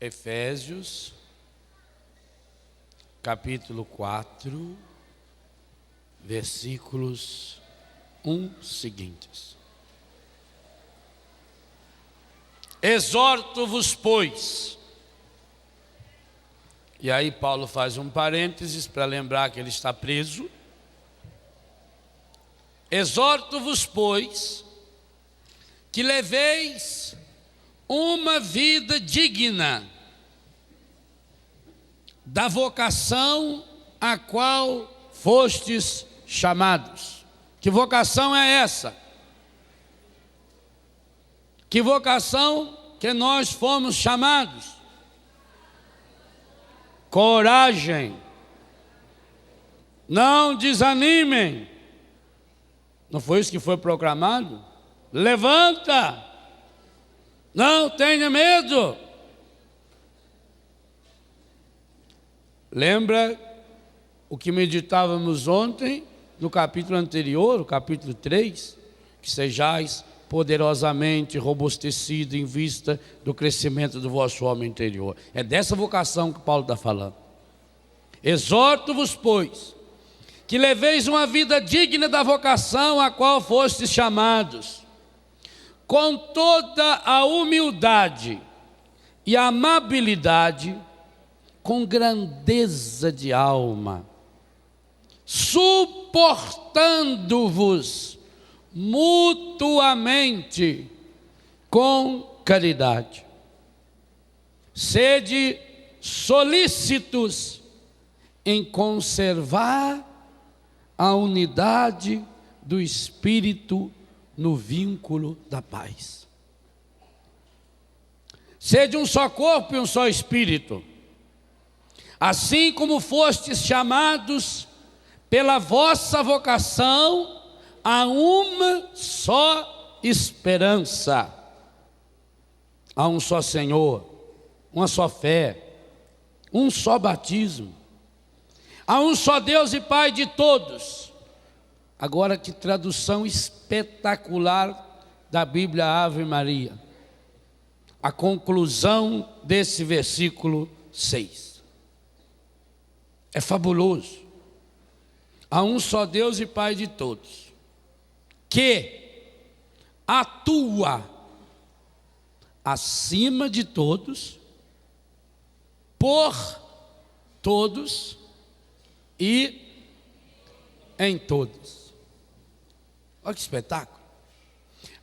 Efésios, capítulo 4, versículos 1 seguintes. Exorto-vos, pois. E aí Paulo faz um parênteses para lembrar que ele está preso. Exorto-vos, pois, que leveis uma vida digna da vocação a qual fostes chamados. Que vocação é essa? Que vocação que nós fomos chamados? Coragem. Não desanimem. Não foi isso que foi proclamado? Levanta. Não tenha medo. Lembra o que meditávamos ontem no capítulo anterior, o capítulo 3? Que sejais poderosamente robustecido em vista do crescimento do vosso homem interior. É dessa vocação que Paulo está falando. Exorto-vos, pois, que leveis uma vida digna da vocação a qual fostes chamados, com toda a humildade e amabilidade, com grandeza de alma, suportando-vos mutuamente com caridade. Sede solícitos em conservar a unidade do Espírito no vínculo da paz. Sede um só corpo e um só Espírito, assim como fostes chamados pela vossa vocação a uma só esperança, a um só Senhor, uma só fé, um só batismo, a um só Deus e Pai de todos. Agora que tradução espetacular da Bíblia Ave Maria. A conclusão desse versículo 6. É fabuloso. Há um só Deus e Pai de todos, que atua acima de todos, por todos e em todos. Olha que espetáculo.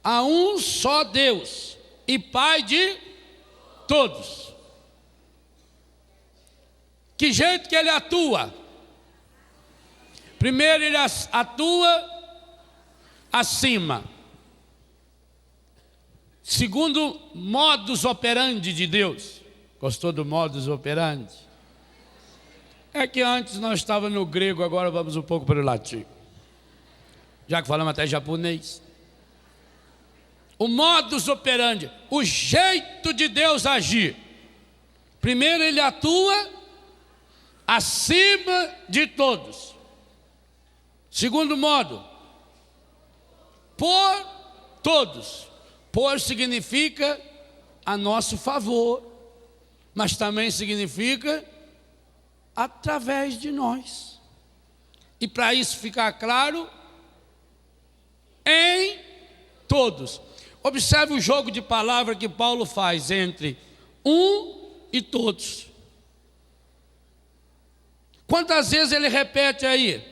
Há um só Deus e Pai de todos. Que jeito que ele atua? Primeiro ele atua acima. Segundo, modus operandi de Deus. Gostou do modus operandi? É que antes nós estávamos no grego, agora vamos um pouco para o latim. Já que falamos até japonês. O modus operandi, o jeito de Deus agir. Primeiro ele atua acima de todos. Segundo modo, por todos. Por significa a nosso favor, mas também significa através de nós. E para isso ficar claro, em todos. Observe o jogo de palavra que Paulo faz entre um e todos. Quantas vezes ele repete aí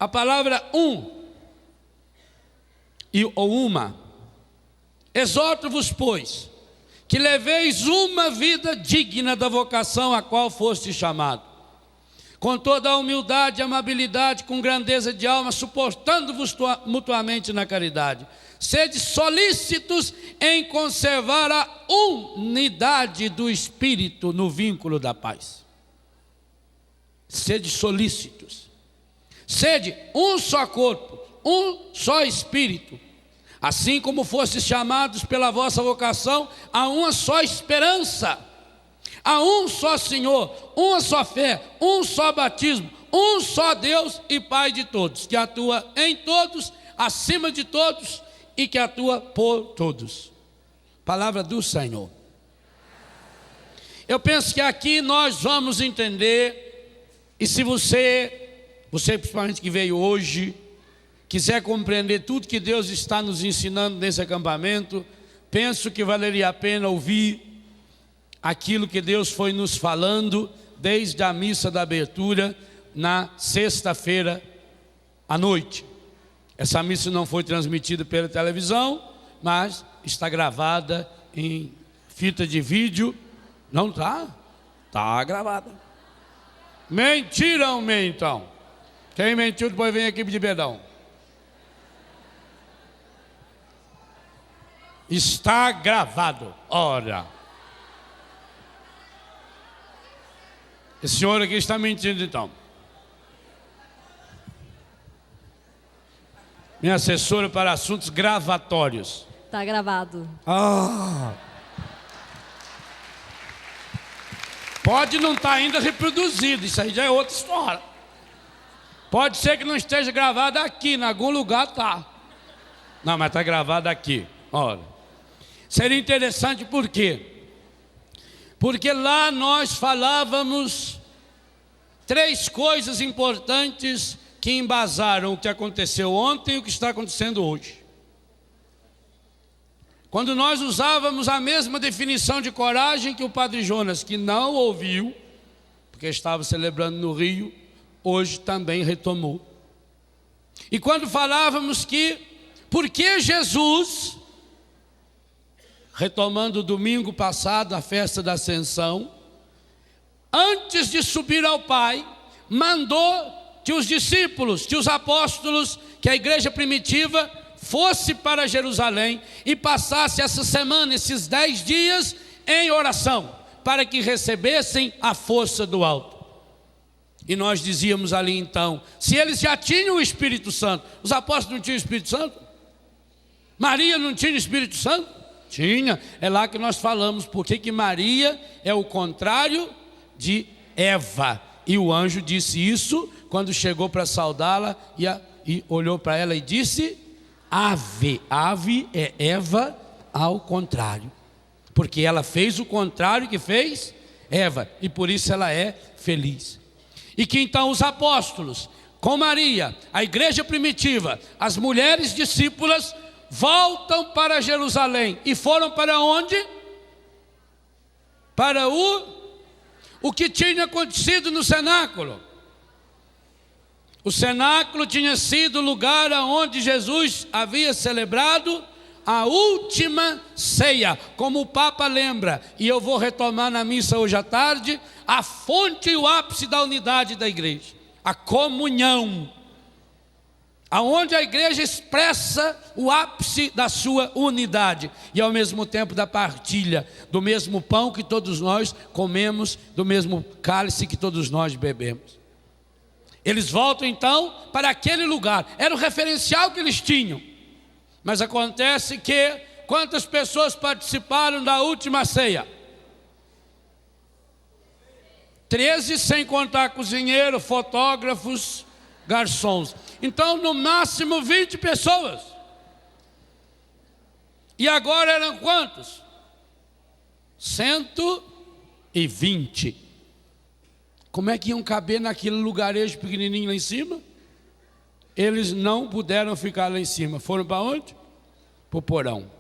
a palavra um ou uma? Exorto-vos, pois, que leveis uma vida digna da vocação a qual foste chamado, com toda a humildade e amabilidade, com grandeza de alma, suportando-vos mutuamente na caridade. Sede solícitos em conservar a unidade do Espírito no vínculo da paz. Sede solícitos. Sede um só corpo, um só Espírito, assim como fostes chamados pela vossa vocação a uma só esperança, a um só Senhor, uma só fé, um só batismo, um só Deus e Pai de todos, que atua em todos, acima de todos e que atua por todos. Palavra do Senhor. Eu penso que aqui nós vamos entender, e se você principalmente que veio hoje, quiser compreender tudo que Deus está nos ensinando nesse acampamento, penso que valeria a pena ouvir aquilo que Deus foi nos falando desde a missa da abertura na sexta-feira à noite. Essa missa não foi transmitida pela televisão, mas está gravada em fita de vídeo. Não está? Está gravada. Mentiram, então. Quem mentiu depois vem aqui pedir perdão. Está gravado. Ora. Esse senhor aqui está mentindo então. Minha assessora para assuntos gravatórios. Está gravado. Pode não estar ainda reproduzido, isso aí já é outra história. Pode ser que não esteja gravado aqui, em algum lugar está. Não, mas está gravado aqui. Olha, seria interessante por quê? Porque lá nós falávamos 3 coisas importantes que embasaram o que aconteceu ontem e o que está acontecendo hoje. Quando nós usávamos a mesma definição de coragem que o Padre Jonas, que não ouviu, porque estava celebrando no Rio, hoje também retomou. E quando falávamos que, porque Jesus, retomando o domingo passado, a festa da Ascensão, antes de subir ao Pai, mandou que os discípulos, que os apóstolos, que a igreja primitiva fosse para Jerusalém e passasse essa semana, esses 10 dias em oração, para que recebessem a força do alto. E nós dizíamos ali então, se eles já tinham o Espírito Santo, os apóstolos não tinham o Espírito Santo? Maria não tinha o Espírito Santo? Tinha. É lá que nós falamos porque que Maria é o contrário de Eva. E o anjo disse isso quando chegou para saudá-la e olhou para ela e disse: ave. Ave é Eva ao contrário, porque ela fez o contrário que fez Eva, e por isso ela é feliz. E que então os apóstolos, com Maria, a igreja primitiva, as mulheres discípulas, voltam para Jerusalém. E foram para onde? Para o que tinha acontecido no cenáculo. O cenáculo tinha sido o lugar onde Jesus havia celebrado a última ceia, como o Papa lembra, e eu vou retomar na missa hoje à tarde, a fonte e o ápice da unidade da igreja, a comunhão, aonde a igreja expressa o ápice da sua unidade, e ao mesmo tempo da partilha, do mesmo pão que todos nós comemos, do mesmo cálice que todos nós bebemos. Eles voltam então para aquele lugar, era o referencial que eles tinham. Mas acontece que, quantas pessoas participaram da última ceia? 13, sem contar cozinheiro, fotógrafos, garçons. Então, no máximo 20 pessoas. E agora eram quantos? 120. Como é que iam caber naquele lugarejo pequenininho lá em cima? Eles não puderam ficar lá em cima. Foram para onde? Para o porão.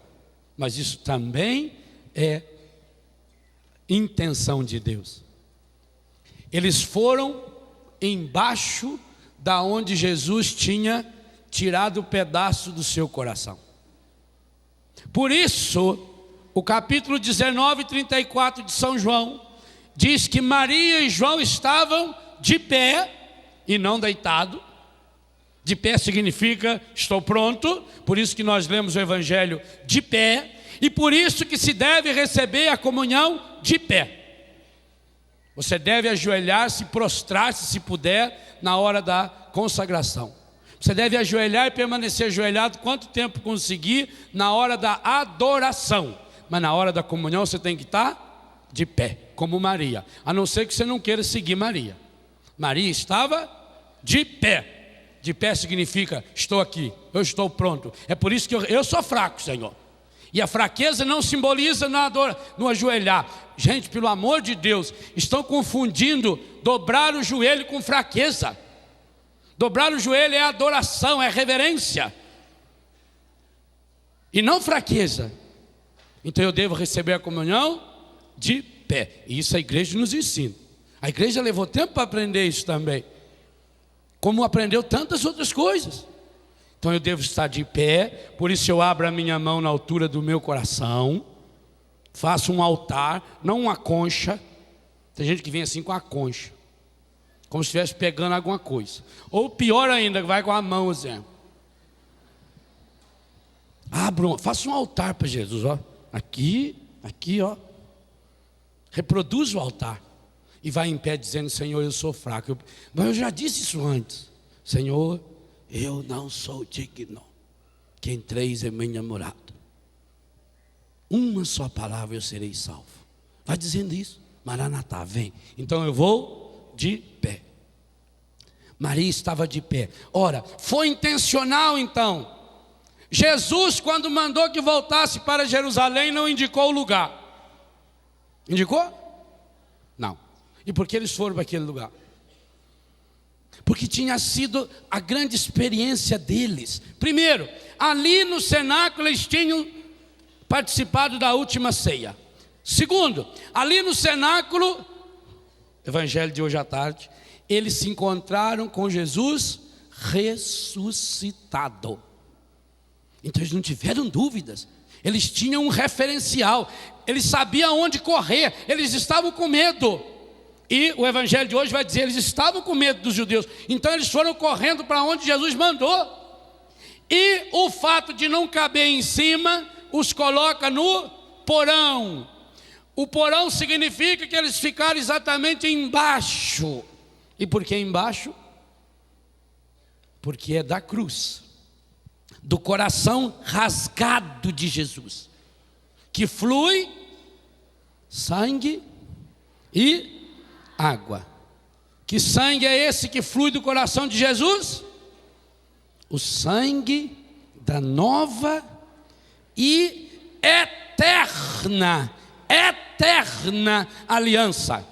Mas isso também é intenção de Deus. Eles foram embaixo da onde Jesus tinha tirado o pedaço do seu coração. Por isso, o capítulo 19, 34 de São João diz que Maria e João estavam de pé e não deitado. De pé significa estou pronto, por isso que nós lemos o Evangelho de pé, e por isso que se deve receber a comunhão de pé. Você deve ajoelhar-se, prostrar-se se puder, na hora da consagração. Você deve ajoelhar e permanecer ajoelhado quanto tempo conseguir na hora da adoração. Mas na hora da comunhão você tem que estar de pé, como Maria. A não ser que você não queira seguir Maria. Maria estava de pé. De pé significa, estou aqui, eu estou pronto. É por isso que eu sou fraco, Senhor. E a fraqueza não simboliza no ajoelhar. Gente, pelo amor de Deus, estão confundindo dobrar o joelho com fraqueza. Dobrar o joelho é adoração, é reverência, e não fraqueza. Então eu devo receber a comunhão de pé. E isso a igreja nos ensina. A igreja levou tempo para aprender isso também, como aprendeu tantas outras coisas. Então eu devo estar de pé. Por isso eu abro a minha mão na altura do meu coração, faço um altar, não uma concha. Tem gente que vem assim com a concha, como se estivesse pegando alguma coisa. Ou pior ainda, vai com a mão assim. Faça um altar para Jesus, ó. Aqui, ó. Reproduz o altar. E vai em pé dizendo: Senhor, eu sou fraco. Mas eu já disse isso antes. Senhor, eu não sou digno que entreis em minha morada. Uma só palavra eu serei salvo. Vai dizendo isso. Maranatá, vem. Então eu vou de pé. Maria estava de pé. Ora, foi intencional então. Jesus, quando mandou que voltasse para Jerusalém, não indicou o lugar. Indicou? Não. E por que eles foram para aquele lugar? Porque tinha sido a grande experiência deles. Primeiro, ali no cenáculo eles tinham participado da última ceia. Segundo, ali no cenáculo, evangelho de hoje à tarde, eles se encontraram com Jesus ressuscitado. Então eles não tiveram dúvidas, eles tinham um referencial, eles sabiam onde correr, eles estavam com medo. E o evangelho de hoje vai dizer, eles estavam com medo dos judeus, então eles foram correndo para onde Jesus mandou. E o fato de não caber em cima, os coloca no porão. O porão significa que eles ficaram exatamente embaixo. E por que embaixo? Porque é da cruz, do coração rasgado de Jesus, que flui sangue e água. Que sangue é esse que flui do coração de Jesus? O sangue da nova e eterna aliança.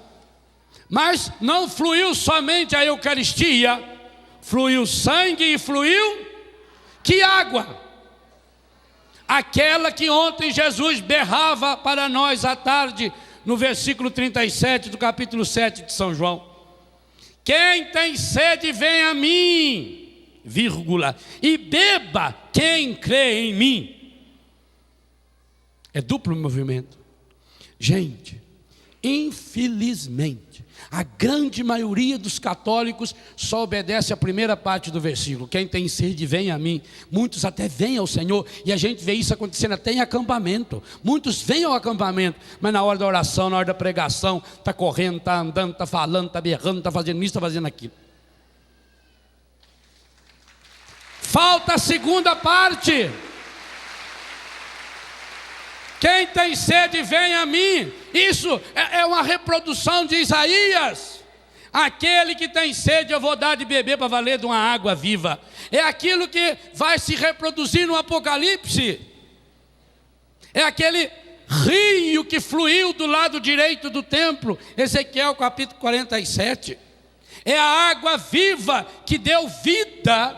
Mas não fluiu somente a Eucaristia, fluiu sangue e fluiu que água? Aquela que ontem Jesus berrava para nós à tarde, no versículo 37 do capítulo 7 de São João. Quem tem sede, vem a mim, vírgula, e beba quem crê em mim. É duplo movimento. Gente, infelizmente, a grande maioria dos católicos só obedece a primeira parte do versículo. Quem tem sede, vem a mim. Muitos até vêm ao Senhor, e a gente vê isso acontecendo até em acampamento. Muitos vêm ao acampamento, mas na hora da oração, na hora da pregação, está correndo, está andando, está falando, está berrando, está fazendo isso, está fazendo aquilo. Falta a segunda parte. Quem tem sede, vem a mim. Isso é uma reprodução de Isaías. Aquele que tem sede, eu vou dar de beber para valer de uma água viva. É aquilo que vai se reproduzir no Apocalipse. É aquele rio que fluiu do lado direito do templo, Ezequiel capítulo 47. É a água viva que deu vida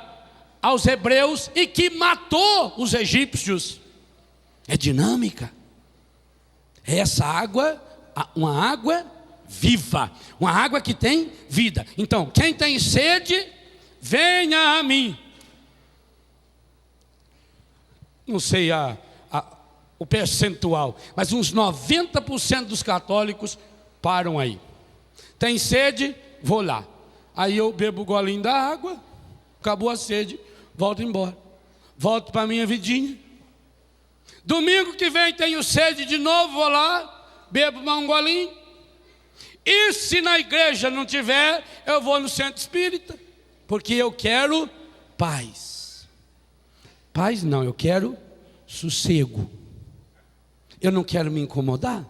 aos hebreus e que matou os egípcios. É dinâmica. É essa água, uma água viva, uma água que tem vida. Então, quem tem sede, venha a mim. Não sei o percentual, mas uns 90% dos católicos param aí. Tem sede, vou lá. Aí eu bebo um golinho da água, acabou a sede, volto embora. Volto para a minha vidinha. Domingo que vem tenho sede de novo, vou lá, bebo um golinho. E se na igreja não tiver, eu vou no centro espírita, porque eu quero paz. Paz não, eu quero sossego. Eu não quero me incomodar.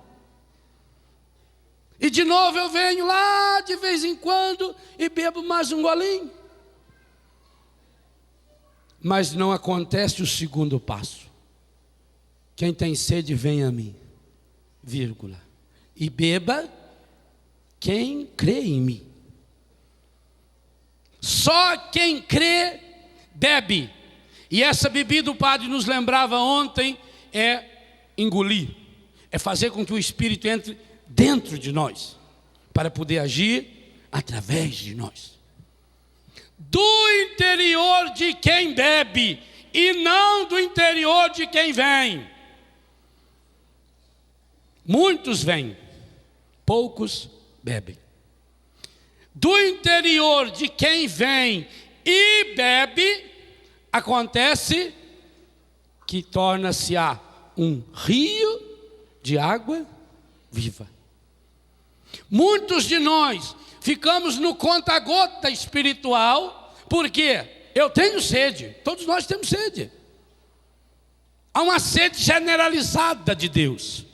E de novo eu venho lá de vez em quando e bebo mais um golinho. Mas não acontece o segundo passo. Quem tem sede, venha a mim, vírgula, e beba quem crê em mim. Só quem crê, bebe. E essa bebida, o padre nos lembrava ontem, é engolir, é fazer com que o Espírito entre dentro de nós, para poder agir através de nós. Do interior de quem bebe, e não do interior de quem vem. Muitos vêm, poucos bebem. Do interior de quem vem e bebe, acontece que torna-se um rio de água viva. Muitos de nós ficamos no conta-gota espiritual, porque eu tenho sede, todos nós temos sede. Há uma sede generalizada de Deus,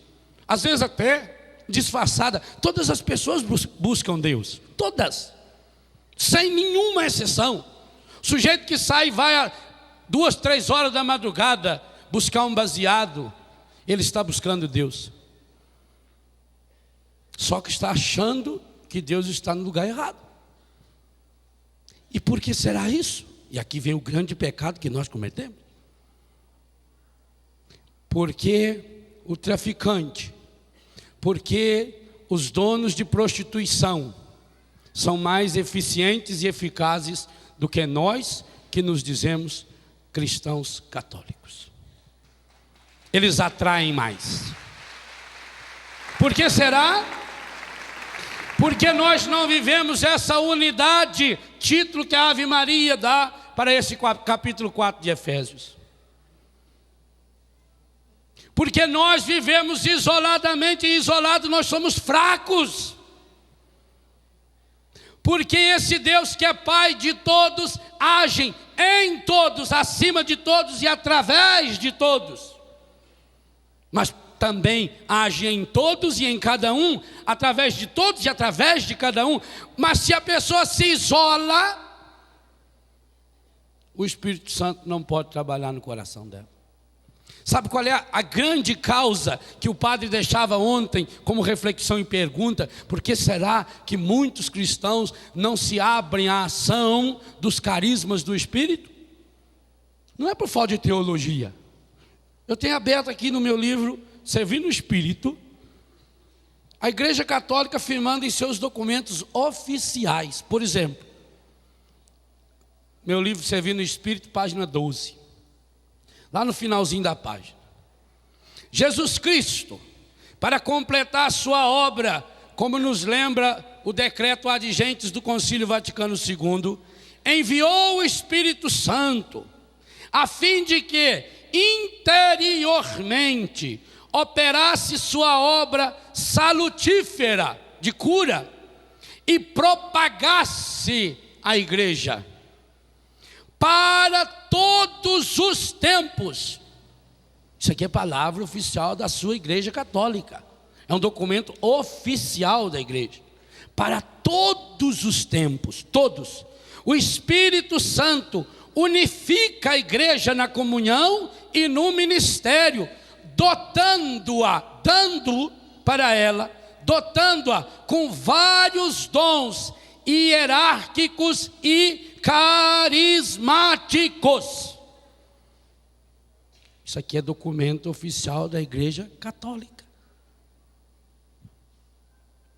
às vezes até disfarçada. Todas as pessoas buscam Deus, todas, sem nenhuma exceção. O sujeito que sai e vai a 2, 3 horas da madrugada buscar um baseado, ele está buscando Deus. Só que está achando que Deus está no lugar errado. E por que será isso? E aqui vem o grande pecado que nós cometemos. Porque o traficante, porque os donos de prostituição são mais eficientes e eficazes do que nós que nos dizemos cristãos católicos. Eles atraem mais. Por que será? Porque nós não vivemos essa unidade, título que a Ave Maria dá para esse capítulo 4 de Efésios. Porque nós vivemos isoladamente, e isolados nós somos fracos. Porque esse Deus que é Pai de todos, age em todos, acima de todos e através de todos. Mas também age em todos e em cada um, através de todos e através de cada um. Mas se a pessoa se isola, o Espírito Santo não pode trabalhar no coração dela. Sabe qual é a grande causa que o padre deixava ontem como reflexão e pergunta? Por que será que muitos cristãos não se abrem à ação dos carismas do Espírito? Não é por falta de teologia. Eu tenho aberto aqui no meu livro, Servindo o Espírito, a Igreja Católica afirmando em seus documentos oficiais. Por exemplo, meu livro Servindo o Espírito, página 12. Lá no finalzinho da página. Jesus Cristo, para completar a sua obra, como nos lembra o decreto ad gentes do Concílio Vaticano II, enviou o Espírito Santo, a fim de que interiormente operasse sua obra salutífera de cura e propagasse a igreja para todos os tempos. Isso aqui é palavra oficial da sua igreja católica. É um documento oficial da igreja. Para todos os tempos, todos. O Espírito Santo unifica a igreja na comunhão e no ministério, dotando-a, dando para ela, dotando-a com vários dons hierárquicos e carismáticos. Isso aqui é documento oficial da Igreja Católica.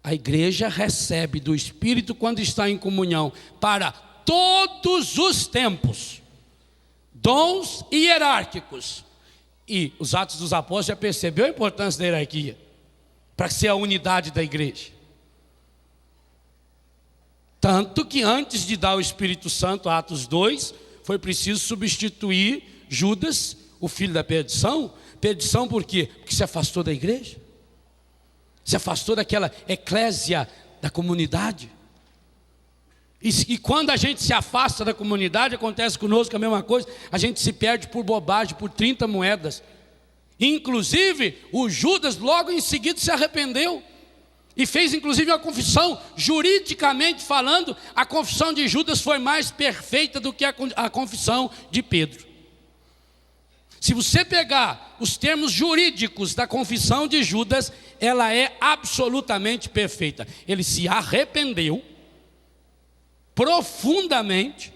A igreja recebe do Espírito quando está em comunhão para todos os tempos, dons hierárquicos. E os Atos dos Apóstolos já percebeu a importância da hierarquia para ser a unidade da igreja. Tanto que antes de dar o Espírito Santo, Atos 2, foi preciso substituir Judas, o filho da perdição. Perdição por quê? Porque se afastou da igreja, se afastou daquela eclésia da comunidade. E quando a gente se afasta da comunidade, acontece conosco a mesma coisa. A gente se perde por bobagem, por 30 moedas. Inclusive, o Judas logo em seguida se arrependeu. E fez inclusive uma confissão. Juridicamente falando, a confissão de Judas foi mais perfeita do que a confissão de Pedro. Se você pegar os termos jurídicos da confissão de Judas, ela é absolutamente perfeita. Ele se arrependeu profundamente,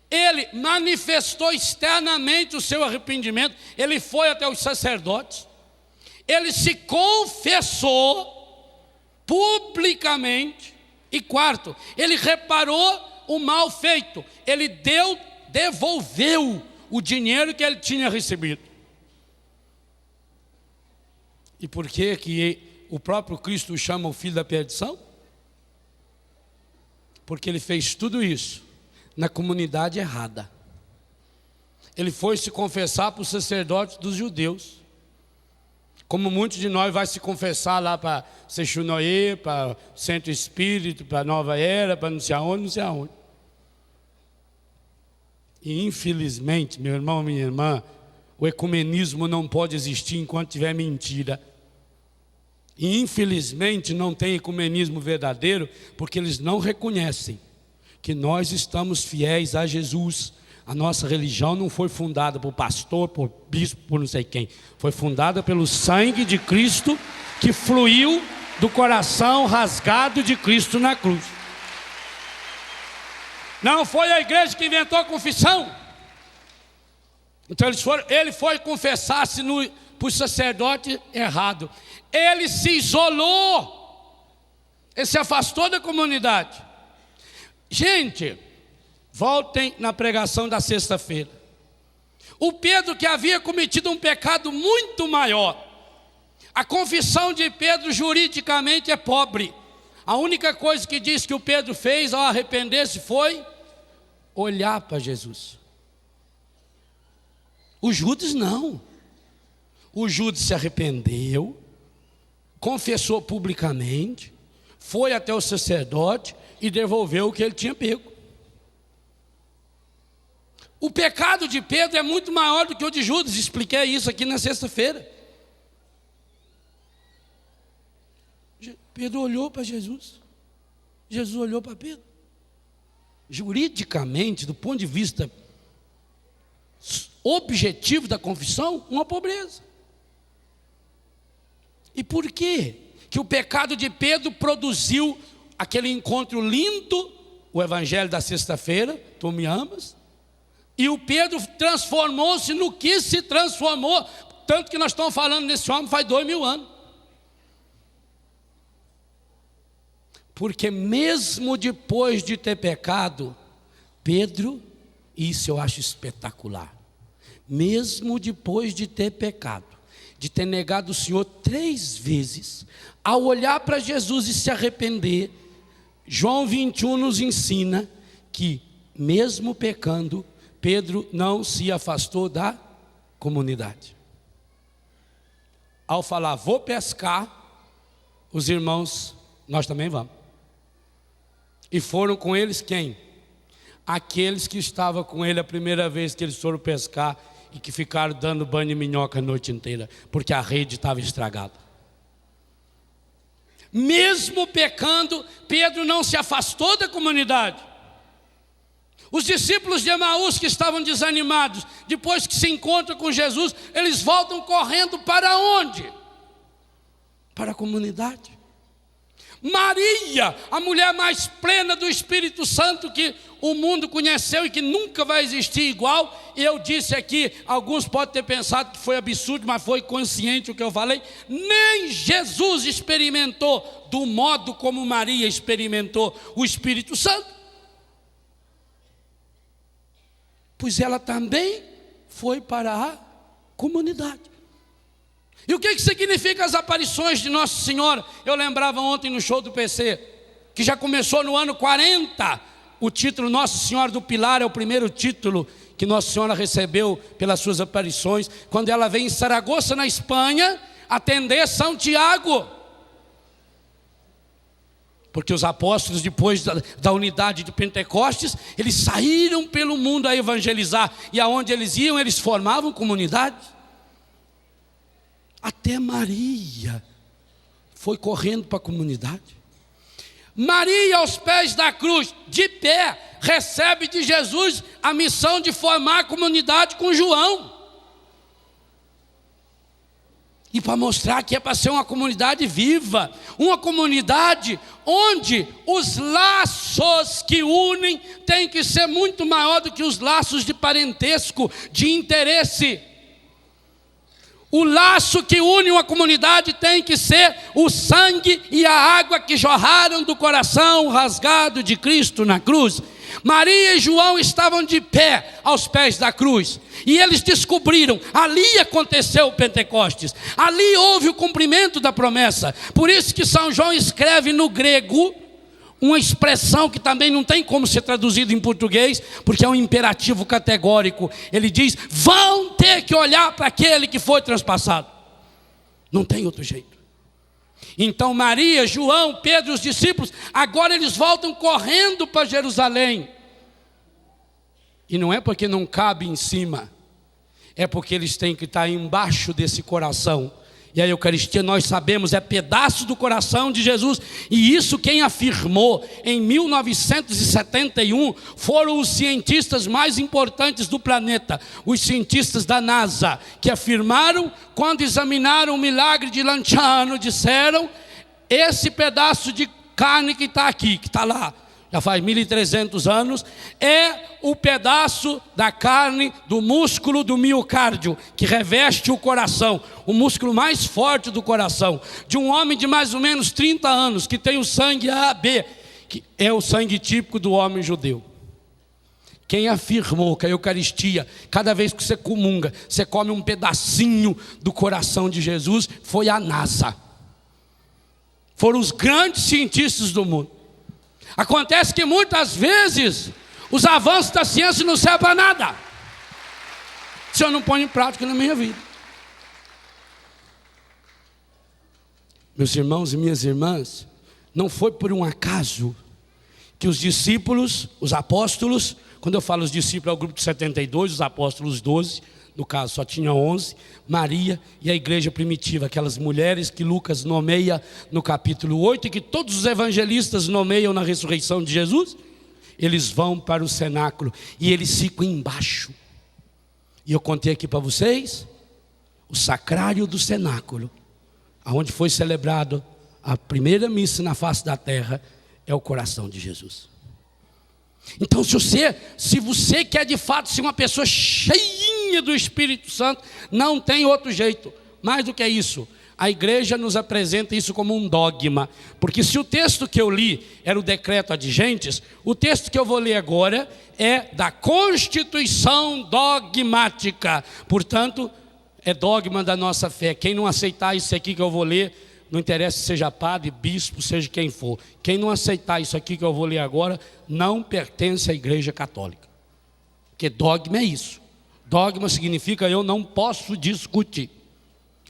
ele manifestou externamente o seu arrependimento, ele foi até os sacerdotes, ele se confessou publicamente, e quarto, ele reparou o mal feito, ele devolveu o dinheiro que ele tinha recebido. E por que o próprio Cristo chama o filho da perdição? Porque ele fez tudo isso na comunidade errada. Ele foi se confessar para os sacerdotes dos judeus, como muitos de nós vai se confessar lá para Sechunoê, para Centro Espírito, para Nova Era, para não sei aonde, não sei aonde. E infelizmente, meu irmão, minha irmã, o ecumenismo não pode existir enquanto tiver mentira. E infelizmente não tem ecumenismo verdadeiro, porque eles não reconhecem que nós estamos fiéis a Jesus. A nossa religião não foi fundada por pastor, por bispo, por não sei quem. Foi fundada pelo sangue de Cristo que fluiu do coração rasgado de Cristo na cruz. Não foi a igreja que inventou a confissão. Então ele foi confessar-se para o sacerdote errado. Ele se isolou. Ele se afastou da comunidade. Gente, voltem na pregação da sexta-feira. O Pedro, que havia cometido um pecado muito maior. A confissão de Pedro juridicamente é pobre. A única coisa que diz que o Pedro fez ao arrepender-se foi olhar para Jesus. O Judas não. O Judas se arrependeu, confessou publicamente, foi até o sacerdote e devolveu o que ele tinha pego. O pecado de Pedro é muito maior do que o de Judas. Expliquei isso aqui na sexta-feira. Pedro olhou para Jesus. Jesus olhou para Pedro. Juridicamente, do ponto de vista objetivo da confissão, uma pobreza. E por quê? Que o pecado de Pedro produziu aquele encontro lindo, o evangelho da sexta-feira, tu me amas? E o Pedro transformou-se no que se transformou, tanto que nós estamos falando nesse homem faz 2000 anos. Porque mesmo depois de ter pecado, Pedro, isso eu acho espetacular, mesmo depois de ter pecado, de ter negado o Senhor 3 vezes, ao olhar para Jesus e se arrepender, João 21 nos ensina que mesmo pecando, Pedro não se afastou da comunidade. Ao falar, vou pescar, os irmãos, nós também vamos. E foram com eles quem? Aqueles que estavam com ele a primeira vez que eles foram pescar e que ficaram dando banho de minhoca a noite inteira, porque a rede estava estragada. Mesmo pecando, Pedro não se afastou da comunidade. Os discípulos de Emaús que estavam desanimados, depois que se encontram com Jesus, eles voltam correndo para onde? Para a comunidade. Maria, a mulher mais plena do Espírito Santo que o mundo conheceu e que nunca vai existir igual. Eu disse aqui, alguns podem ter pensado que foi absurdo, mas foi consciente o que eu falei. Nem Jesus experimentou do modo como Maria experimentou o Espírito Santo. Pois ela também foi para a comunidade. E o que significa as aparições de Nossa Senhora? Eu lembrava ontem no show do PC, que já começou no ano 40. O título Nossa Senhora do Pilar é o primeiro título que Nossa Senhora recebeu pelas suas aparições, quando ela vem em Saragoça, na Espanha, atender São Tiago. Porque os apóstolos, depois da unidade de Pentecostes, eles saíram pelo mundo a evangelizar. E aonde eles iam, eles formavam comunidade. Até Maria foi correndo para a comunidade. Maria, aos pés da cruz, de pé, recebe de Jesus a missão de formar a comunidade com João. E para mostrar que é para ser uma comunidade viva, uma comunidade onde os laços que unem têm que ser muito maior do que os laços de parentesco, de interesse. O laço que une uma comunidade tem que ser o sangue e a água que jorraram do coração rasgado de Cristo na cruz. Maria e João estavam de pé aos pés da cruz, e eles descobriram, ali aconteceu o Pentecostes, ali houve o cumprimento da promessa. Por isso que São João escreve no grego uma expressão que também não tem como ser traduzida em português, porque é um imperativo categórico. Ele diz: vão ter que olhar para aquele que foi transpassado. Não tem outro jeito. Então Maria, João, Pedro e os discípulos, agora eles voltam correndo para Jerusalém. E não é porque não cabe em cima, é porque eles têm que estar embaixo desse coração. E a Eucaristia, nós sabemos, é pedaço do coração de Jesus. E isso quem afirmou em 1971 foram os cientistas mais importantes do planeta, os cientistas da NASA, que afirmaram, quando examinaram o milagre de Lanciano, disseram: esse pedaço de carne que está aqui, que está lá, já faz 1.300 anos, é o pedaço da carne do músculo do miocárdio, que reveste o coração, o músculo mais forte do coração, de um homem de mais ou menos 30 anos, que tem o sangue AB, que é o sangue típico do homem judeu. Quem afirmou que a Eucaristia, cada vez que você comunga, você come um pedacinho do coração de Jesus, foi a NASA. Foram os grandes cientistas do mundo. Acontece que muitas vezes os avanços da ciência não servem para nada se eu não ponho em prática na minha vida. Meus irmãos e minhas irmãs, não foi por um acaso que os discípulos, os apóstolos, quando eu falo os discípulos é o grupo de 72, os apóstolos 12, no caso só tinha 11, Maria e a igreja primitiva, aquelas mulheres que Lucas nomeia no capítulo 8 e que todos os evangelistas nomeiam na ressurreição de Jesus. Eles vão para o cenáculo e eles ficam embaixo. E eu contei aqui para vocês o sacrário do cenáculo, onde foi celebrado a primeira missa na face da terra, é o coração de Jesus. Então se você quer de fato ser uma pessoa cheinha do Espírito Santo, não tem outro jeito. Mais do que isso, a igreja nos apresenta isso como um dogma, porque se o texto que eu li era o decreto ad gentes, o texto que eu vou ler agora é da constituição dogmática. Portanto, é dogma da nossa fé. Quem não aceitar isso aqui que eu vou ler, não interessa se seja padre, bispo, seja quem for, quem não aceitar isso aqui que eu vou ler agora, não pertence à igreja católica. Porque dogma é isso. Dogma significa eu não posso discutir.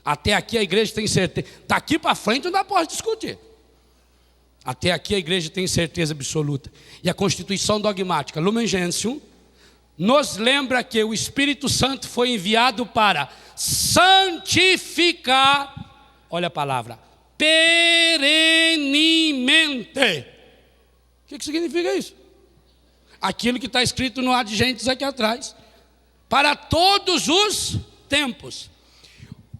Até aqui a igreja tem certeza. Daqui para frente eu não posso discutir. Até aqui a igreja tem certeza absoluta. E a constituição dogmática, Lumen Gentium, nos lembra que o Espírito Santo foi enviado para santificar, olha a palavra, perenemente. O que significa isso? Aquilo que está escrito no ad gentes aqui atrás. Para todos os tempos.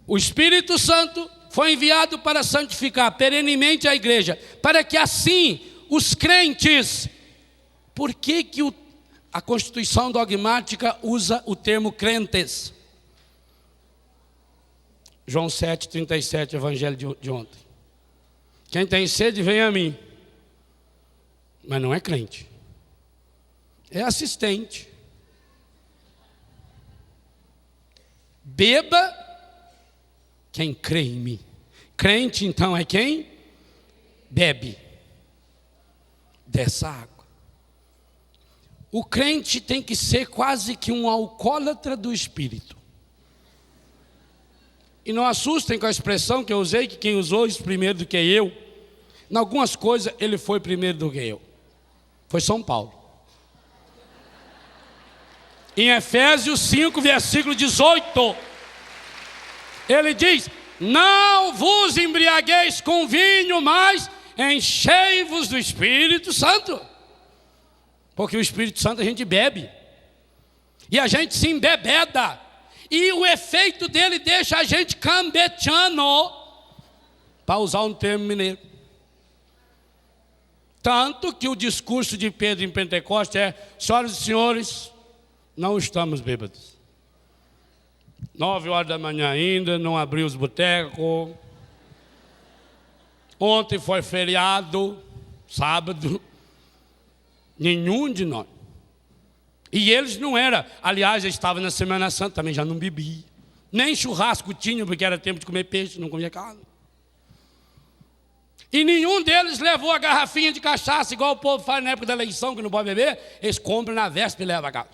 O Espírito Santo foi enviado para santificar perenemente a igreja, para que assim os crentes... Por que a Constituição dogmática usa o termo crentes? João 7,37, evangelho de ontem. Quem tem sede, vem a mim. Mas não é crente. É assistente. Beba quem crê em mim. Crente, então, é quem bebe dessa água. O crente tem que ser quase que um alcoólatra do Espírito. E não assustem com a expressão que eu usei, que quem usou isso primeiro do que eu, em algumas coisas ele foi primeiro do que eu. Foi São Paulo. Em Efésios 5, versículo 18, ele diz: não vos embriagueis com vinho, mas enchei-vos do Espírito Santo. Porque o Espírito Santo a gente bebe. E a gente se embebeda. e o efeito dele deixa a gente cambeando, para usar um termo mineiro. Tanto que o discurso de Pedro em Pentecostes é: senhoras e senhores, não estamos bêbados. 9 horas da manhã ainda, não abriu os botecos. Ontem foi feriado, sábado. Nenhum de nós. E eles não eram. Aliás, eu estava na Semana Santa, também já não bebi. Nem churrasco tinha, porque era tempo de comer peixe, não comia carne. E nenhum deles levou a garrafinha de cachaça, igual o povo faz na época da eleição, que não pode beber. Eles compram na véspera e levam a casa.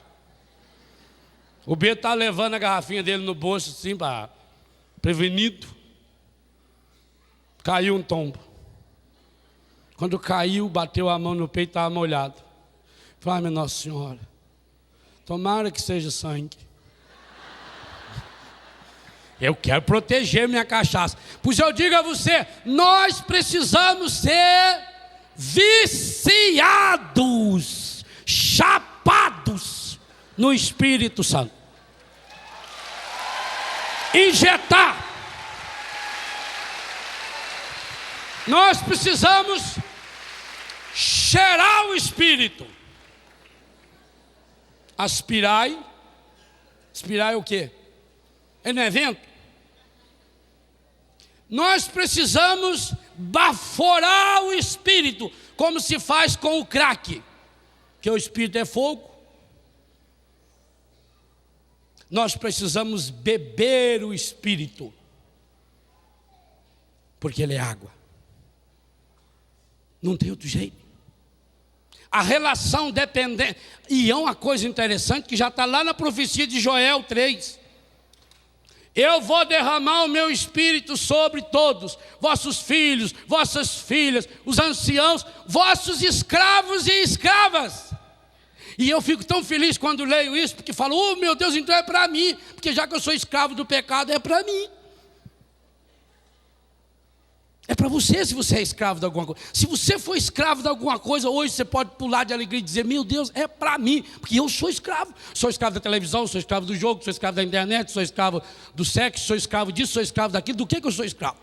O Beto está levando a garrafinha dele no bolso, assim, prevenido. Caiu um tombo. Quando caiu, bateu a mão no peito, estava molhado. Falei: minha Nossa Senhora, tomara que seja sangue. Eu quero proteger minha cachaça. Pois eu digo a você, nós precisamos ser viciados, chapados no Espírito Santo. Injetar. Nós precisamos cheirar o Espírito. Aspirai. Aspirai o quê? É no evento? Nós precisamos baforar o Espírito, como se faz com o crack, que o Espírito é fogo. Nós precisamos beber o Espírito, porque ele é água. Não tem outro jeito. A relação dependente. E é uma coisa interessante que já está lá na profecia de Joel 3. Eu vou derramar o meu Espírito sobre todos, vossos filhos, vossas filhas, os anciãos, vossos escravos e escravas. E eu fico tão feliz quando leio isso, porque falo: oh meu Deus, então é para mim, porque já que eu sou escravo do pecado, é para mim. É para você, se você é escravo de alguma coisa. Se você for escravo de alguma coisa, hoje você pode pular de alegria e dizer: meu Deus, é para mim, porque eu sou escravo. Sou escravo da televisão, sou escravo do jogo, sou escravo da internet, sou escravo do sexo, sou escravo disso, sou escravo daquilo. Do que eu sou escravo?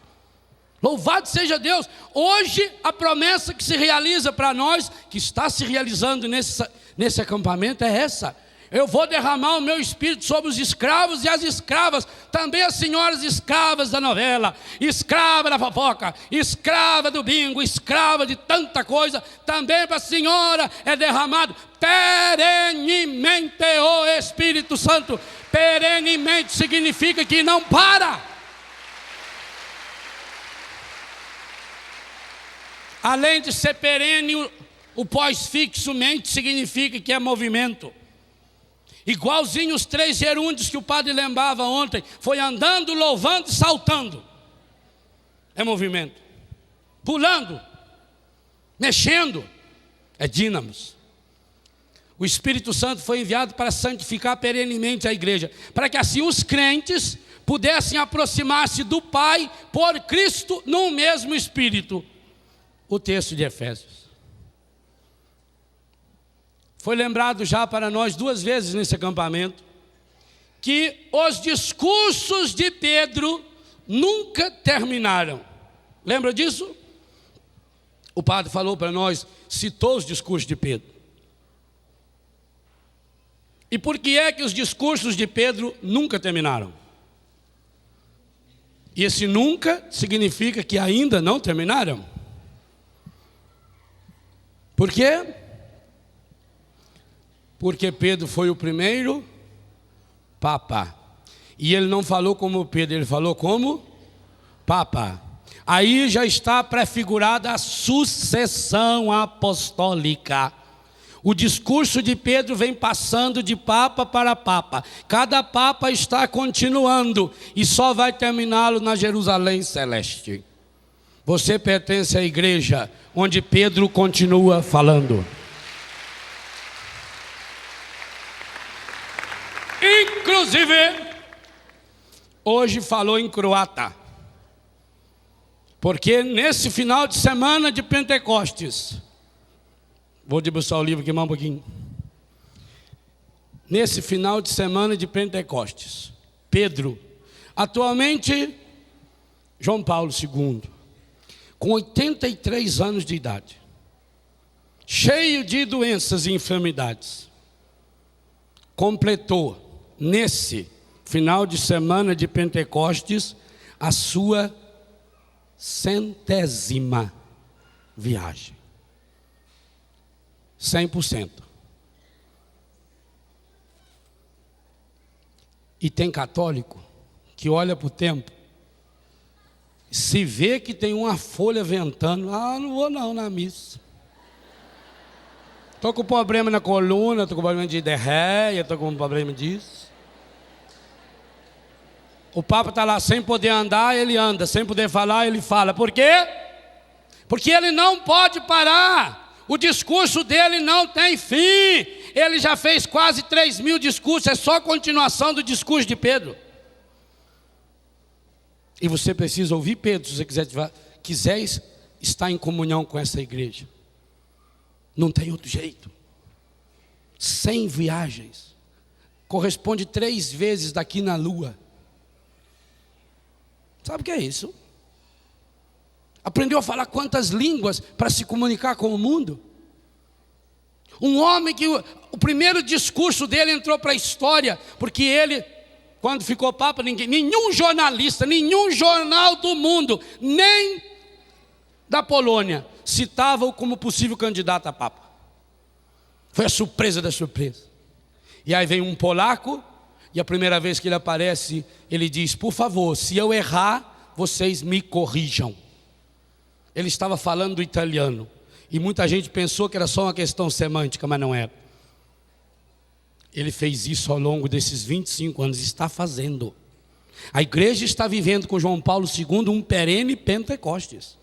Louvado seja Deus. Hoje a promessa que se realiza para nós, que está se realizando nesse acampamento, é essa: eu vou derramar o meu Espírito sobre os escravos e as escravas, também as senhoras escravas da novela, escrava da fofoca, escrava do bingo, escrava de tanta coisa. Também para a senhora é derramado perenemente o Espírito Santo. Perenemente significa que não para. Além de ser perene, o pós-fixo mente significa que é movimento. Igualzinho os 3 gerúndios que o padre lembrava ontem, foi andando, louvando e saltando. É movimento. Pulando, mexendo, é dínamos. O Espírito Santo foi enviado para santificar perenemente a igreja, para que assim os crentes pudessem aproximar-se do Pai por Cristo num mesmo Espírito. O texto de Efésios. Foi lembrado já para nós 2 vezes nesse acampamento que os discursos de Pedro nunca terminaram. Lembra disso? O padre falou para nós, citou os discursos de Pedro. E por que é que os discursos de Pedro nunca terminaram? E esse nunca significa que ainda não terminaram. Por quê? Porque Pedro foi o primeiro Papa. E ele não falou como Pedro, ele falou como Papa. Aí já está prefigurada a sucessão apostólica. O discurso de Pedro vem passando de Papa para Papa. Cada Papa está continuando e só vai terminá-lo na Jerusalém Celeste. Você pertence à igreja onde Pedro continua falando. Inclusive, hoje falou em croata, porque nesse final de semana de Pentecostes, vou debruçar o livro aqui mais um pouquinho. Nesse final de semana de Pentecostes, Pedro. Atualmente, João Paulo II, com 83 anos de idade, cheio de doenças e enfermidades, completou nesse final de semana de Pentecostes a sua 100ª viagem. 100%. E tem católico que olha para o tempo, se vê que tem uma folha ventando, não vou não na missa. Estou com problema na coluna, estou com problema de diarreia, estou com problema disso. O Papa está lá sem poder andar, ele anda, sem poder falar, ele fala. Por quê? Porque ele não pode parar. O discurso dele não tem fim. Ele já fez quase 3.000 discursos, é só continuação do discurso de Pedro. E você precisa ouvir Pedro, se você quiser estar em comunhão com essa igreja. Não tem outro jeito. 100 viagens. Corresponde 3 vezes daqui na lua. Sabe o que é isso? Aprendeu a falar quantas línguas para se comunicar com o mundo? Um homem que o primeiro discurso dele entrou para a história, porque ele, quando ficou papa, nenhum jornalista, nenhum jornal do mundo, nem da Polônia, citava-o como possível candidato a papa. Foi a surpresa da surpresa. E aí vem um polaco, e a primeira vez que ele aparece, ele diz: por favor, se eu errar, vocês me corrijam. Ele estava falando do italiano, e muita gente pensou que era só uma questão semântica, mas não era. Ele fez isso ao longo desses 25 anos, está fazendo. A igreja está vivendo com João Paulo II um perene Pentecostes.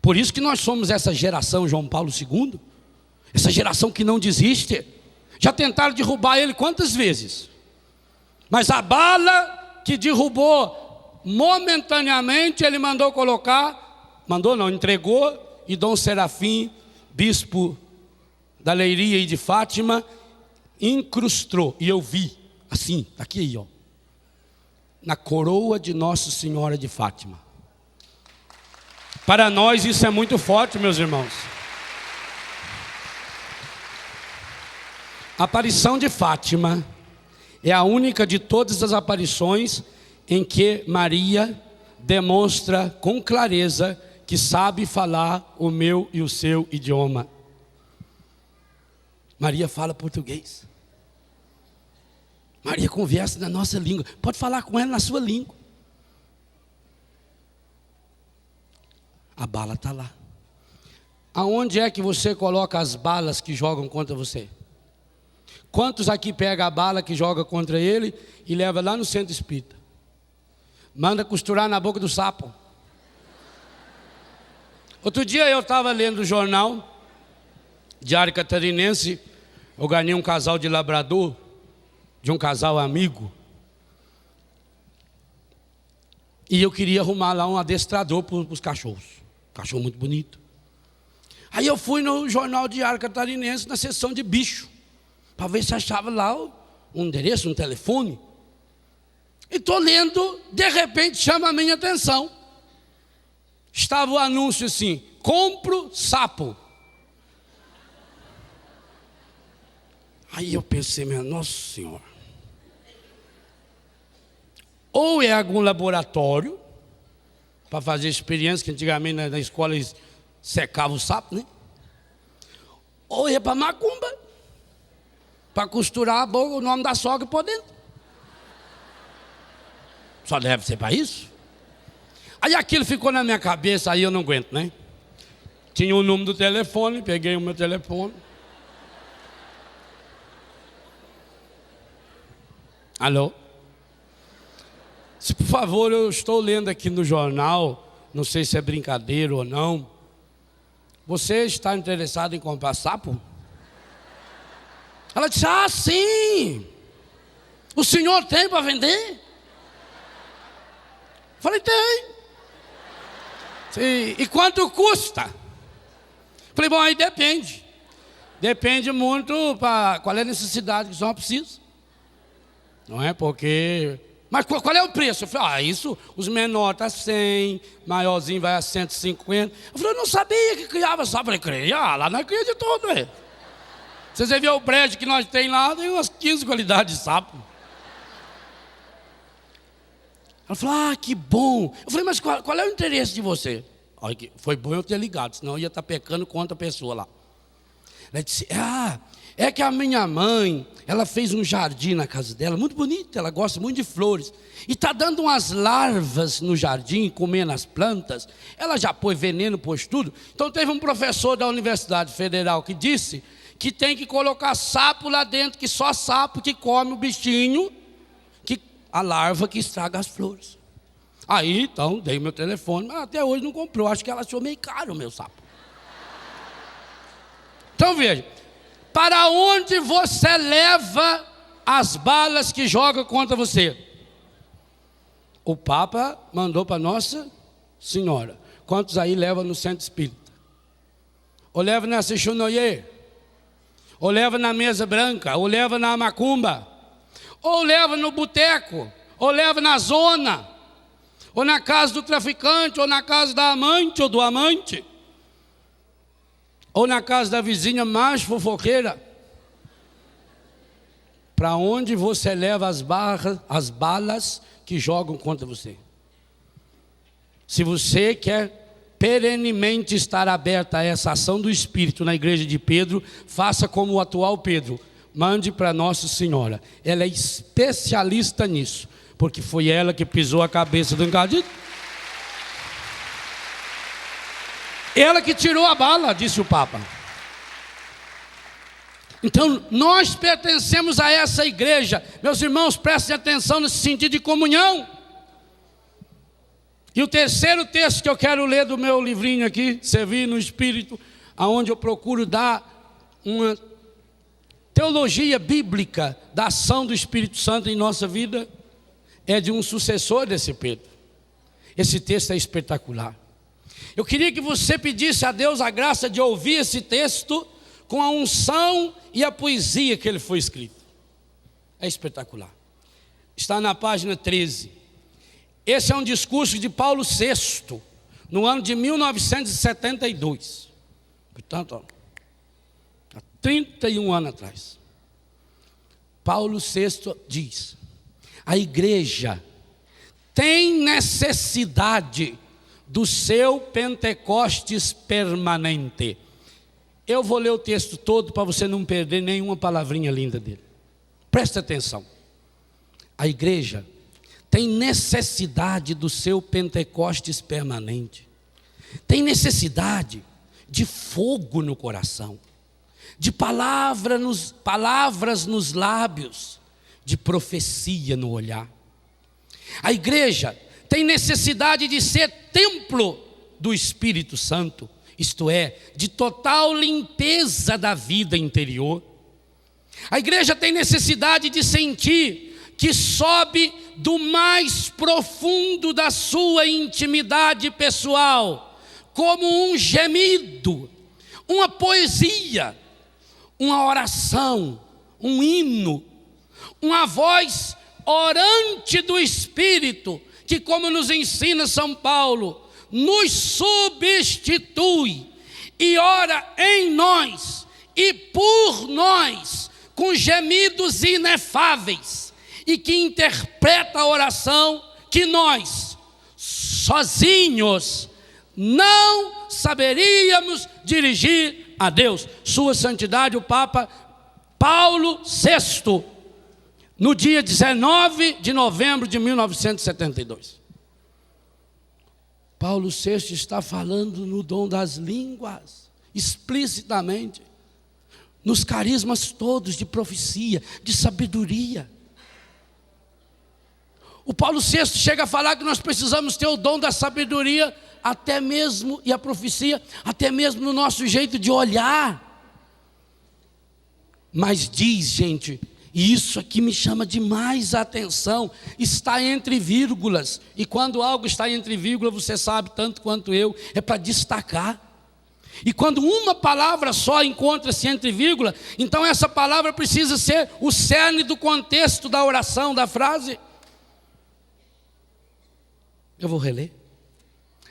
Por isso que nós somos essa geração João Paulo II, essa geração que não desiste. Já tentaram derrubar ele quantas vezes? Mas a bala que derrubou momentaneamente, ele mandou colocar, entregou, e Dom Serafim, bispo da Leiria e de Fátima, incrustou, e eu vi, assim, aqui aí, ó, na coroa de Nossa Senhora de Fátima. Para nós isso é muito forte, meus irmãos. A aparição de Fátima é a única de todas as aparições em que Maria demonstra com clareza que sabe falar o meu e o seu idioma. Maria fala português. Maria conversa na nossa língua. Pode falar com ela na sua língua. A bala está lá. Aonde é que você coloca as balas que jogam contra você? Quantos aqui pega a bala que joga contra ele e leva lá no centro espírita? Manda costurar na boca do sapo. Outro dia eu estava lendo o jornal Diário Catarinense. Eu ganhei um casal de labrador, de um casal amigo. E eu queria arrumar lá um adestrador para os cachorros. Cachorro muito bonito. Aí eu fui no jornal Diário Catarinense, na seção de bicho, para ver se achava lá um endereço, um telefone. E estou lendo, de repente chama a minha atenção. Estava o anúncio assim: compro sapo. Aí eu pensei, nossa senhora, ou é algum laboratório para fazer experiência, que antigamente na escola eles secavam o sapo, né? Ou é para macumba, para costurar a boca, o nome da sogra por dentro. Só deve ser para isso. Aí aquilo ficou na minha cabeça, aí eu não aguento, né? Tinha o número do telefone, peguei o meu telefone. Alô? Se por favor, eu estou lendo aqui no jornal, não sei se é brincadeira ou não. Você está interessado em comprar sapo? Ela disse: ah, sim. O senhor tem para vender? Falei: tem. E quanto custa? Falei: bom, aí depende. Depende muito para qual é a necessidade que o senhor precisa. Não é porque... Mas qual é o preço? Eu falei, isso, os menores tá 100, maiorzinho vai a 150. Eu falei, eu não sabia que criava sapo. Eu falei, cria, lá nós cria de tudo, velho. Se você ver o prédio que nós tem lá, tem umas 15 qualidades de sapo. Ela falou, que bom. Eu falei, mas qual é o interesse de você? Olha, foi bom eu ter ligado, senão eu ia estar pecando contra a pessoa lá. Ela disse, é que a minha mãe, ela fez um jardim na casa dela, muito bonito, ela gosta muito de flores. E está dando umas larvas no jardim, comendo as plantas. Ela já pôs veneno, pôs tudo. Então teve um professor da Universidade Federal que disse que tem que colocar sapo lá dentro, que só sapo que come o bichinho, a larva que estraga as flores. Aí, então, dei meu telefone, mas até hoje não comprou. Acho que ela achou meio caro o meu sapo. Então veja, para onde você leva as balas que jogam contra você? O Papa mandou para Nossa Senhora. Quantos aí levam no centro espírita? Ou leva na Seixonoye? Ou leva na mesa branca? Ou leva na macumba? Ou leva no boteco? Ou leva na zona? Ou na casa do traficante? Ou na casa da amante ou do amante? Ou na casa da vizinha mais fofoqueira? Para onde você leva as balas que jogam contra você? Se você quer perenemente estar aberto a essa ação do Espírito na igreja de Pedro, faça como o atual Pedro. Mande para Nossa Senhora. Ela é especialista nisso, porque foi ela que pisou a cabeça do encadido. Ela que tirou a bala, disse o Papa. Então, nós pertencemos a essa igreja. Meus irmãos, prestem atenção nesse sentido de comunhão. E o terceiro texto que eu quero ler do meu livrinho aqui, Servir no Espírito, aonde eu procuro dar uma teologia bíblica da ação do Espírito Santo em nossa vida, é de um sucessor desse Pedro. Esse texto é espetacular. Eu queria que você pedisse a Deus a graça de ouvir esse texto com a unção e a poesia que ele foi escrito. É espetacular. Está na página 13. Esse é um discurso de Paulo VI, no ano de 1972. Portanto, há 31 anos atrás. Paulo VI diz: a igreja tem necessidade do seu Pentecostes permanente. Eu vou ler o texto todo para você não perder nenhuma palavrinha linda dele. Preste atenção. A igreja tem necessidade do seu Pentecostes permanente. Tem necessidade de fogo no coração, de palavras nos lábios, de profecia no olhar. A igreja tem necessidade de ser templo do Espírito Santo, isto é, de total limpeza da vida interior. A igreja tem necessidade de sentir que sobe do mais profundo da sua intimidade pessoal, como um gemido, uma poesia, uma oração, um hino, uma voz orante do Espírito, que, como nos ensina São Paulo, nos substitui e ora em nós e por nós, com gemidos inefáveis, e que interpreta a oração que nós, sozinhos, não saberíamos dirigir a Deus. Sua Santidade, o Papa Paulo VI, no dia 19 de novembro de 1972. Paulo VI está falando no dom das línguas, explicitamente, nos carismas todos de profecia, de sabedoria. O Paulo VI chega a falar que nós precisamos ter o dom da sabedoria, até mesmo, e a profecia, até mesmo no nosso jeito de olhar. Mas diz, gente, e isso aqui me chama demais a atenção, está entre vírgulas, e quando algo está entre vírgulas, você sabe tanto quanto eu, é para destacar. E quando uma palavra só encontra-se entre vírgula, então essa palavra precisa ser o cerne do contexto da oração, da frase. Eu vou reler.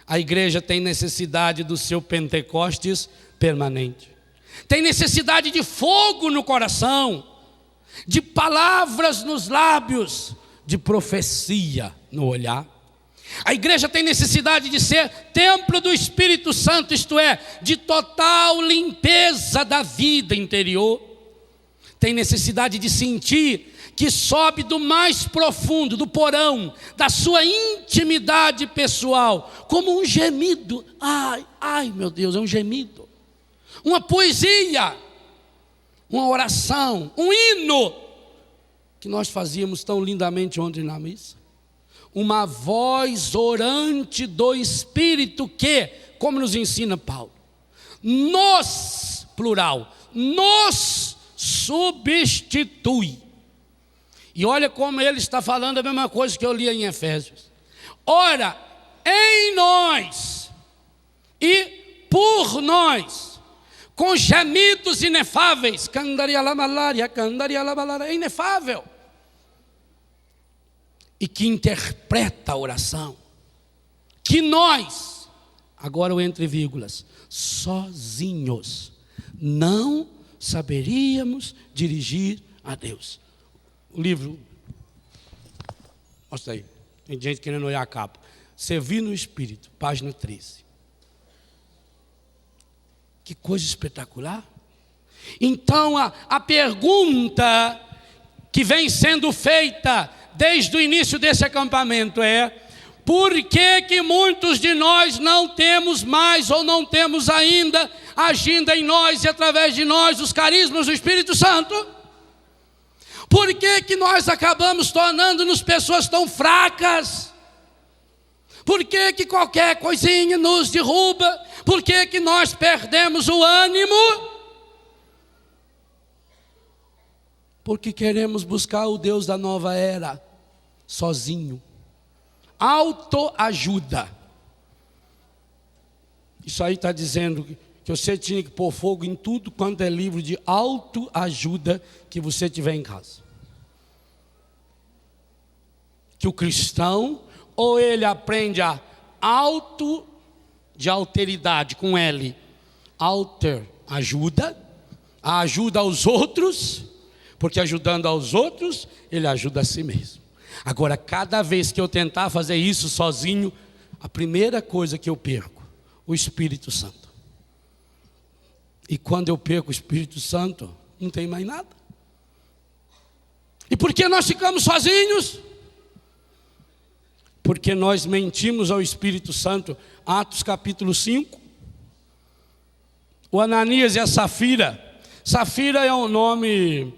A igreja tem necessidade do seu Pentecostes permanente. Tem necessidade de fogo no coração, de palavras nos lábios, de profecia no olhar. A igreja tem necessidade de ser templo do Espírito Santo, isto é, de total limpeza da vida interior. Tem necessidade de sentir que sobe do mais profundo, do porão, da sua intimidade pessoal, como um gemido. Ai meu Deus, é um gemido. Uma poesia, uma oração, um hino, que nós fazíamos tão lindamente ontem na missa. Uma voz orante do Espírito que, como nos ensina Paulo, nos, plural, nos substitui. E olha como ele está falando a mesma coisa que eu li em Efésios. Ora, em nós e por nós, com gemidos inefáveis, é inefável, e que interpreta a oração, que nós, agora o entre vírgulas, sozinhos, não saberíamos dirigir a Deus. O livro, mostra aí, tem gente querendo olhar a capa. Servir no Espírito, página 13. Que coisa espetacular. Então a pergunta que vem sendo feita desde o início desse acampamento é: por que muitos de nós não temos mais ou não temos ainda agindo em nós e através de nós os carismas do Espírito Santo? Por que nós acabamos tornando-nos pessoas tão fracas? Por que qualquer coisinha nos derruba? Por que nós perdemos o ânimo? Porque queremos buscar o Deus da nova era sozinho. Autoajuda. Isso aí está dizendo que você tinha que pôr fogo em tudo quanto é livro de autoajuda que você tiver em casa. Que o cristão, ou ele aprende a de alteridade com L, alter, ajuda, a ajuda aos outros, porque ajudando aos outros, ele ajuda a si mesmo. Agora, cada vez que eu tentar fazer isso sozinho, a primeira coisa que eu perco, o Espírito Santo. E quando eu perco o Espírito Santo, não tem mais nada. E por que nós ficamos sozinhos? Porque nós mentimos ao Espírito Santo. Atos capítulo 5. O Ananias e a Safira. Safira é um nome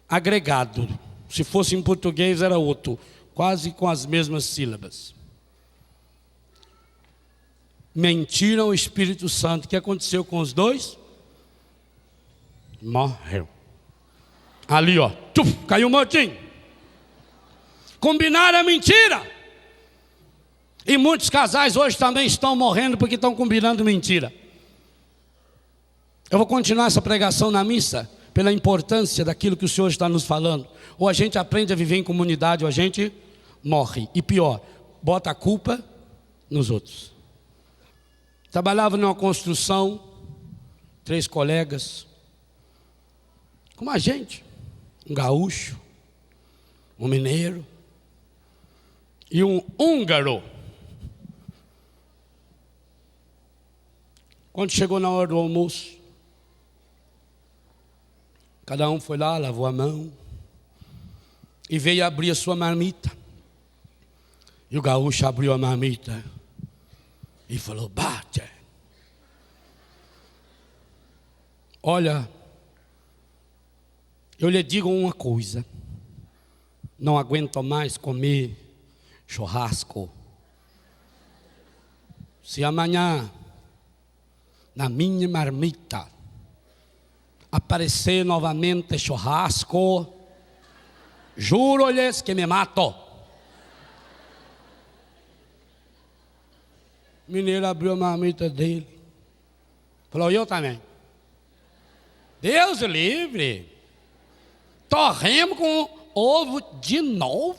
agregado. Se fosse em português era outro, quase com as mesmas sílabas. Mentiram ao Espírito Santo. O que aconteceu com os dois? Morreu. Ali ó, caiu mortinho. Combinaram a mentira. E muitos casais hoje também estão morrendo porque estão combinando mentira. Eu vou continuar essa pregação na missa pela importância daquilo que o Senhor está nos falando. Ou a gente aprende a viver em comunidade, ou a gente morre. E pior, bota a culpa nos outros. Trabalhava numa construção, 3 colegas, como a gente, um gaúcho, um mineiro e um húngaro. Quando chegou na hora do almoço, cada um foi lá, lavou a mão e veio abrir a sua marmita. E o gaúcho abriu a marmita e falou: bate. Olha, eu lhe digo uma coisa, não aguento mais comer churrasco. Se amanhã na minha marmita aparecer novamente churrasco, juro-lhes que me mato. O mineiro abriu a marmita dele, Falou, eu também. Deus livre. Torremos com ovo de novo.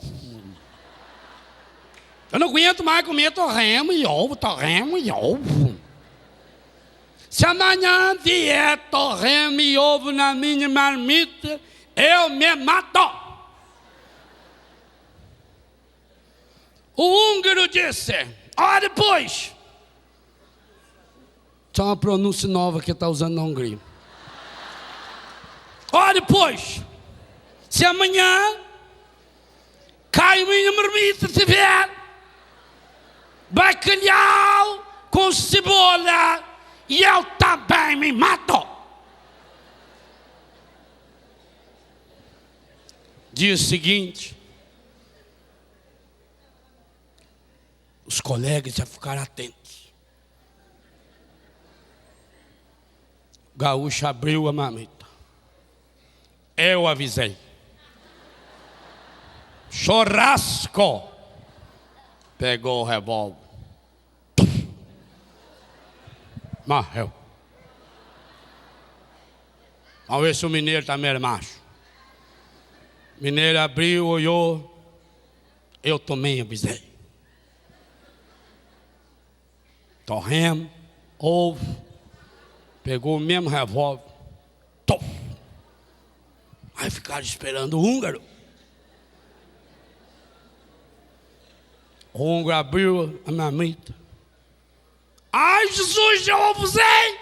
Eu não aguento mais comer torremos e ovo, torremos e ovo. Se amanhã vier torremos e ovo na minha marmita, eu me mato. O húngaro disse, olha depois. Isso é uma pronúncia nova que está usando na Hungria. Olha depois. Se amanhã cai minha marmita tiver bacalhau com cebola e eu também me mato. Dia seguinte, os colegas já ficaram atentos. O gaúcho abriu a marmita. Eu avisei. Churrasco. Pegou o revólver. Morreu. Vamos ver se o mineiro também era macho. O mineiro abriu, olhou. Eu também avisei. Torremos, ovo. Pegou o mesmo revólver. Tom. Aí ficaram esperando o húngaro. O húngaro abriu a marmita. Ai, Jesus, eu abusei!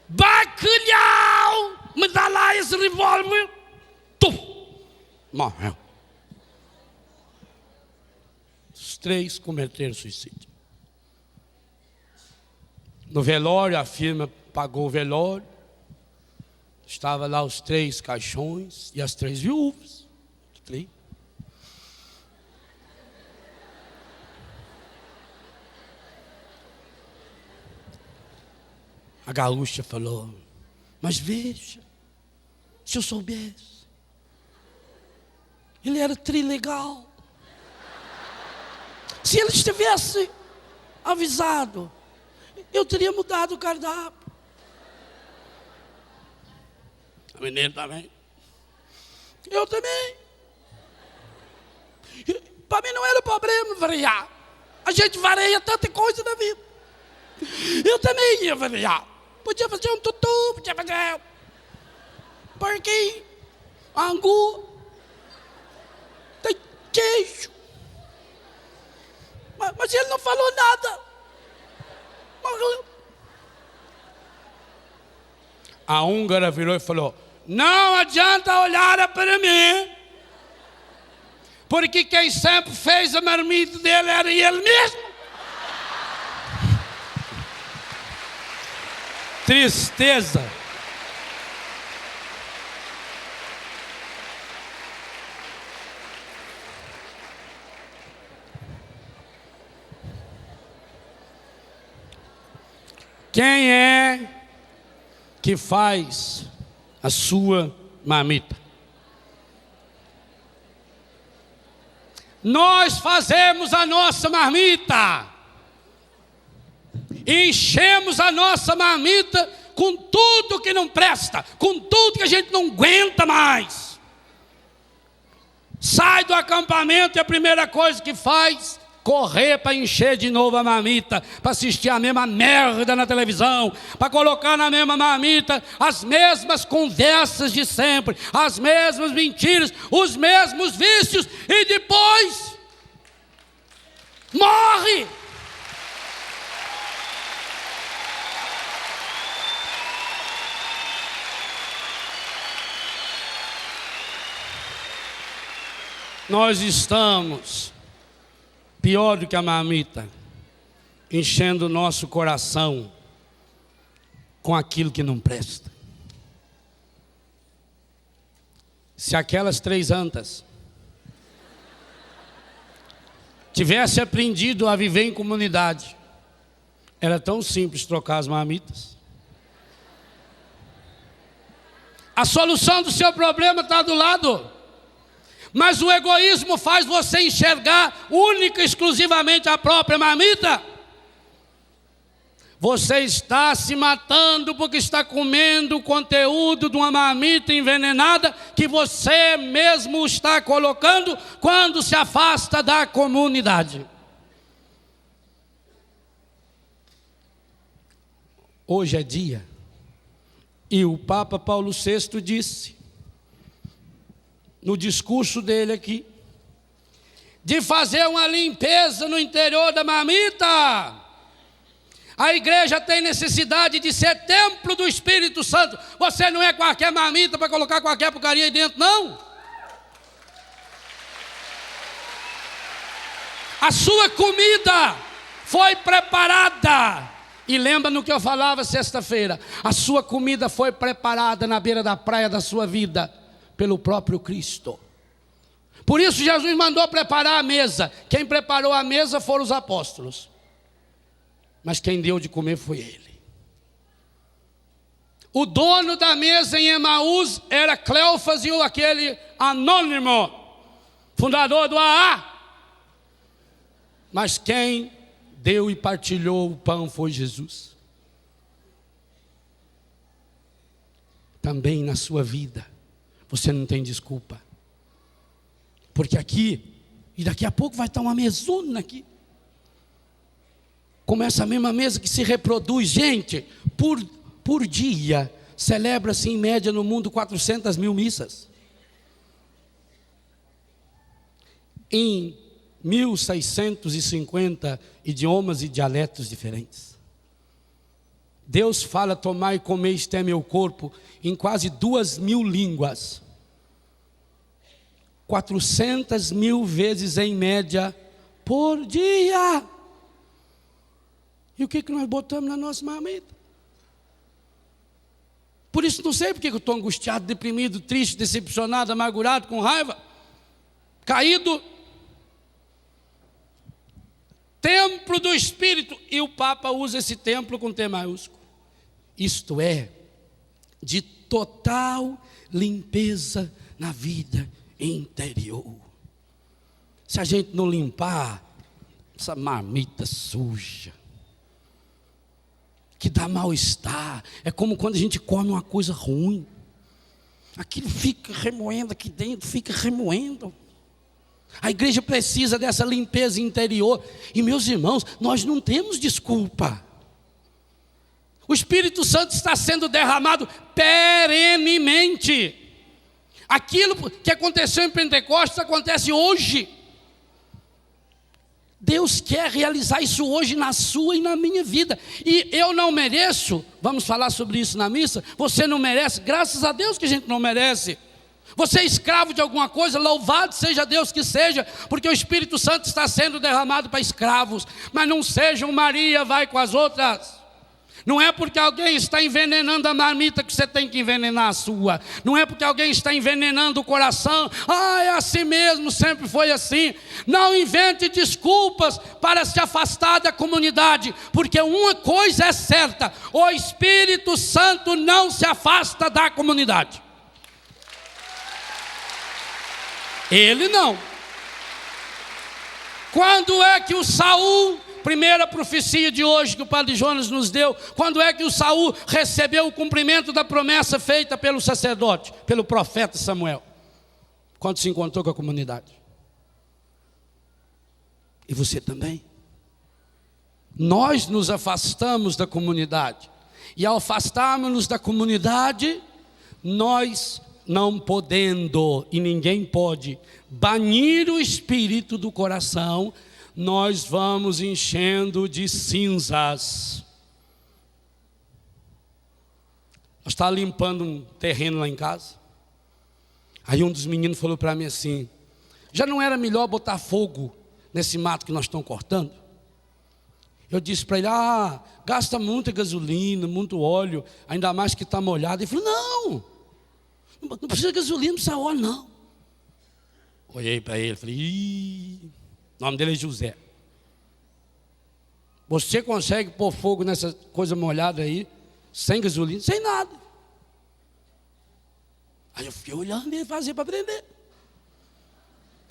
Bacalhau! Me dá lá esse revólver. Morreu. Os três cometeram suicídio. No velório, a firma pagou o velório. Estava lá os 3 caixões e as 3 viúvas. A gaúcha falou, mas veja, se eu soubesse, ele era trilegal. Se ele estivesse avisado, eu teria mudado o cardápio. A menina também. Eu também. Para mim não era problema variar. A gente varia tanta coisa na vida. Eu também ia variar. Podia fazer um tutu, podia fazer um porquinho, angu, tem queijo. Mas ele não falou nada. A húngara virou e falou, não adianta olhar para mim, porque quem sempre fez a marmita dele era ele mesmo. Tristeza. Quem é que faz a sua marmita? Nós fazemos a nossa marmita. Enchemos a nossa marmita com tudo que não presta, com tudo que a gente não aguenta mais. Sai do acampamento e a primeira coisa que faz, correr para encher de novo a marmita, para assistir a mesma merda na televisão, para colocar na mesma marmita as mesmas conversas de sempre, as mesmas mentiras, os mesmos vícios, e depois morre. Nós estamos pior do que a marmita, enchendo o nosso coração com aquilo que não presta. Se aquelas 3 antas tivesse aprendido a viver em comunidade, era tão simples trocar as marmitas. A solução do seu problema está do lado. Mas o egoísmo faz você enxergar única e exclusivamente a própria marmita. Você está se matando porque está comendo o conteúdo de uma marmita envenenada que você mesmo está colocando quando se afasta da comunidade. Hoje é dia, e o Papa Paulo VI disse, no discurso dele aqui, de fazer uma limpeza no interior da marmita. A igreja tem necessidade de ser templo do Espírito Santo. Você não é qualquer marmita para colocar qualquer porcaria aí dentro, não. A sua comida foi preparada. E lembra no que eu falava sexta-feira. A sua comida foi preparada na beira da praia da sua vida pelo próprio Cristo. Por isso Jesus mandou preparar a mesa. Quem preparou a mesa foram os apóstolos. Mas quem deu de comer foi ele. O dono da mesa em Emaús era Cleofas e aquele anônimo, fundador do AA. Mas quem deu e partilhou o pão foi Jesus. Também na sua vida, você não tem desculpa. Porque aqui, e daqui a pouco vai estar uma mesona aqui. Como essa mesma mesa que se reproduz. Gente, por dia, celebra-se em média no mundo 400 mil missas. Em 1.650 idiomas e dialetos diferentes. Deus fala, tomai e comei, este é meu corpo, em quase 2.000 línguas. 400 mil vezes em média por dia. E o que nós botamos na nossa marmita? Por isso não sei porque eu estou angustiado, deprimido, triste, decepcionado, amargurado, com raiva, caído. Templo do Espírito. E o Papa usa esse templo com T maiúsculo. Isto é, de total limpeza na vida interior. Se a gente não limpar essa marmita suja, que dá mal-estar, é como quando a gente come uma coisa ruim, aquilo fica remoendo aqui dentro, fica remoendo. A igreja precisa dessa limpeza interior. E meus irmãos, nós não temos desculpa. O Espírito Santo está sendo derramado perenemente. Aquilo que aconteceu em Pentecostes acontece hoje. Deus quer realizar isso hoje na sua e na minha vida. E eu não mereço, vamos falar sobre isso na missa, você não merece, graças a Deus que a gente não merece. Você é escravo de alguma coisa, louvado seja Deus que seja, porque o Espírito Santo está sendo derramado para escravos. Mas não sejam Maria, vai com as outras. Não é porque alguém está envenenando a marmita que você tem que envenenar a sua. Não é porque alguém está envenenando o coração. É assim mesmo, sempre foi assim. Não invente desculpas para se afastar da comunidade. Porque uma coisa é certa: o Espírito Santo não se afasta da comunidade. Ele não. Quando é que o Saul, primeira profecia de hoje que o Padre Jonas nos deu, quando é que o Saul recebeu o cumprimento da promessa feita pelo sacerdote, pelo profeta Samuel? Quando se encontrou com a comunidade. E você também. Nós nos afastamos da comunidade. E ao afastarmos-nos da comunidade, nós não podendo, e ninguém pode, banir o espírito do coração, nós vamos enchendo de cinzas. Nós estávamos limpando um terreno lá em casa. Aí um dos meninos falou para mim assim: já não era melhor botar fogo nesse mato que nós estamos cortando? Eu disse para ele: gasta muita gasolina, muito óleo, ainda mais que está molhado. Ele falou: não precisa de gasolina, não precisa óleo, não. Olhei para ele e falei: o nome dele é José. Você consegue pôr fogo nessa coisa molhada aí, sem gasolina, sem nada? Aí eu fiquei olhando ele fazer para aprender.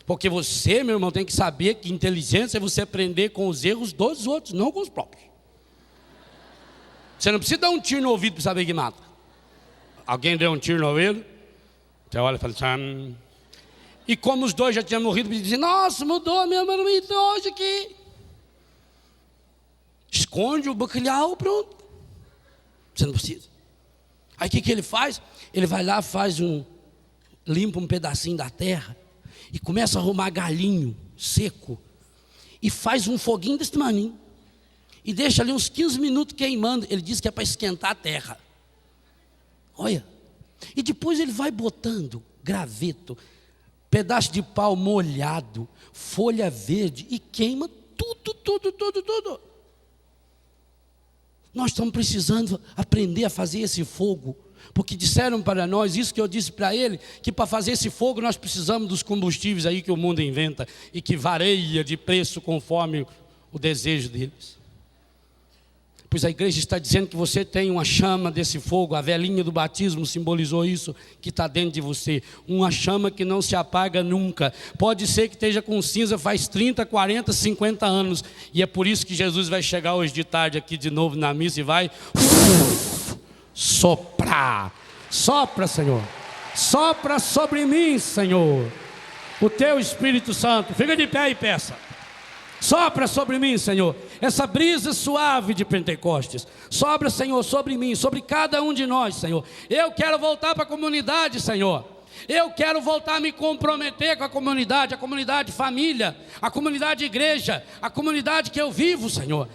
Porque você, meu irmão, tem que saber que inteligência é você aprender com os erros dos outros, não com os próprios. Você não precisa dar um tiro no ouvido para saber que mata. Alguém deu um tiro no ouvido, você olha e fala assim, e como os dois já tinham morrido, dizem, nossa, mudou, minha marmita hoje aqui. Esconde o bacalhau, pronto. Você não precisa. Aí o que ele faz? Ele vai lá, limpa um pedacinho da terra e começa a arrumar galinho seco e faz um foguinho desse tamanho e deixa ali uns 15 minutos queimando. Ele diz que é para esquentar a terra. Olha. E depois ele vai botando graveto, pedaço de pau molhado, folha verde e queima tudo. Nós estamos precisando aprender a fazer esse fogo, porque disseram para nós, isso que eu disse para ele, que para fazer esse fogo nós precisamos dos combustíveis aí que o mundo inventa e que varia de preço conforme o desejo deles. Pois a igreja está dizendo que você tem uma chama desse fogo, a velinha do batismo simbolizou isso, que está dentro de você, uma chama que não se apaga nunca. Pode ser que esteja com cinza faz 30, 40, 50 anos, e é por isso que Jesus vai chegar hoje de tarde aqui de novo na missa e vai soprar. Sopra, Senhor, sopra sobre mim, Senhor, o teu Espírito Santo. Fica de pé e peça. Sopra sobre mim, Senhor, essa brisa suave de Pentecostes. Sopra, Senhor, sobre mim, sobre cada um de nós, Senhor. Eu quero voltar para a comunidade, Senhor. Eu quero voltar a me comprometer com a comunidade família, a comunidade igreja, a comunidade que eu vivo, Senhor.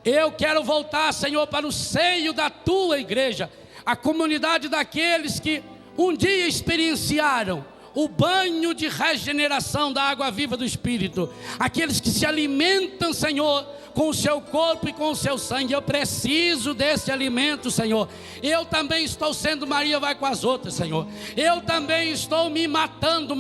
Eu quero voltar, Senhor, para o seio da tua igreja, a comunidade daqueles que um dia experienciaram o banho de regeneração da água viva do Espírito, aqueles que se alimentam, Senhor, com o seu corpo e com o seu sangue. Eu preciso desse alimento, Senhor. Eu também estou sendo Maria vai com as outras, Senhor. Eu também estou me matando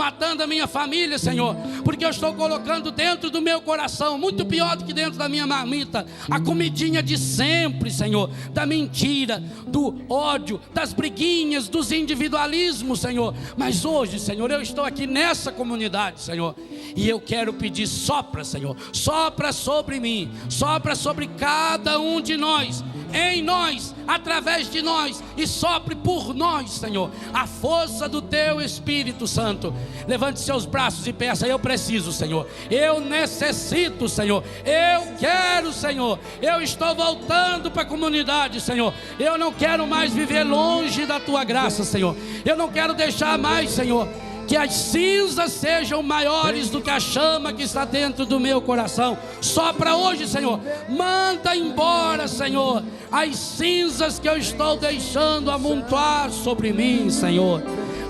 a minha família, Senhor, porque eu estou colocando dentro do meu coração, muito pior do que dentro da minha marmita, a comidinha de sempre, Senhor, da mentira, do ódio, das briguinhas, dos individualismos, Senhor. Mas hoje, Senhor, eu estou aqui nessa comunidade, Senhor, e eu quero pedir, sopra, Senhor, sopra sobre mim, sopra sobre cada um de nós, em nós, através de nós, e sopre por nós, Senhor, a força do teu Espírito Santo. Levante seus braços e peça, eu preciso, Senhor, eu necessito, Senhor, eu quero, Senhor, eu estou voltando para a comunidade, Senhor, eu não quero mais viver longe da tua graça, Senhor, eu não quero deixar mais, Senhor, que as cinzas sejam maiores do que a chama que está dentro do meu coração. Sopra hoje, Senhor, manda embora, Senhor, as cinzas que eu estou deixando amontoar sobre mim, Senhor.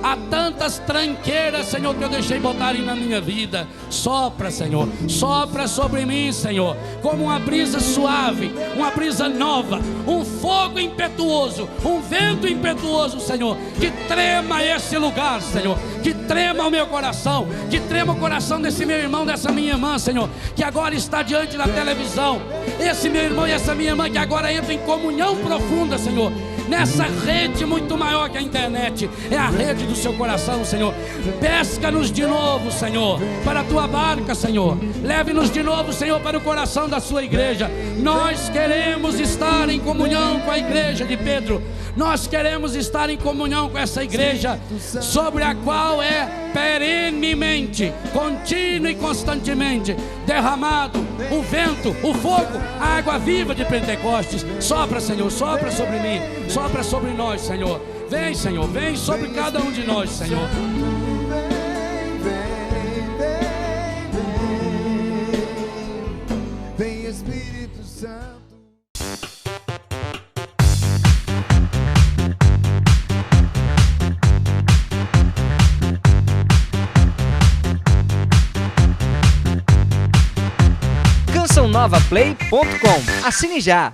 Há tantas tranqueiras, Senhor, que eu deixei botarem na minha vida. Sopra, Senhor, sopra sobre mim, Senhor, como uma brisa suave, uma brisa nova, um fogo impetuoso, um vento impetuoso, Senhor, que trema esse lugar, Senhor, que trema o meu coração, que trema o coração desse meu irmão, dessa minha irmã, Senhor, que agora está diante da televisão, esse meu irmão e essa minha irmã que agora entra em comunhão profunda, Senhor, nessa rede muito maior que a internet, é a rede do seu coração, Senhor. Pesca-nos de novo, Senhor, para a tua barca, Senhor. Leve-nos de novo, Senhor, para o coração da sua igreja. Nós queremos estar em comunhão com a igreja de Pedro. Nós queremos estar em comunhão com essa igreja, sobre a qual é perenemente, contínuo e constantemente derramado o vento, o fogo, a água viva de Pentecostes. Sopra, Senhor, sopra sobre mim, sopra sobre nós, Senhor. Vem, Senhor, vem sobre cada um de nós, Senhor. Vem, Espírito Santo. CançãoNovaPlay.com. Assine já!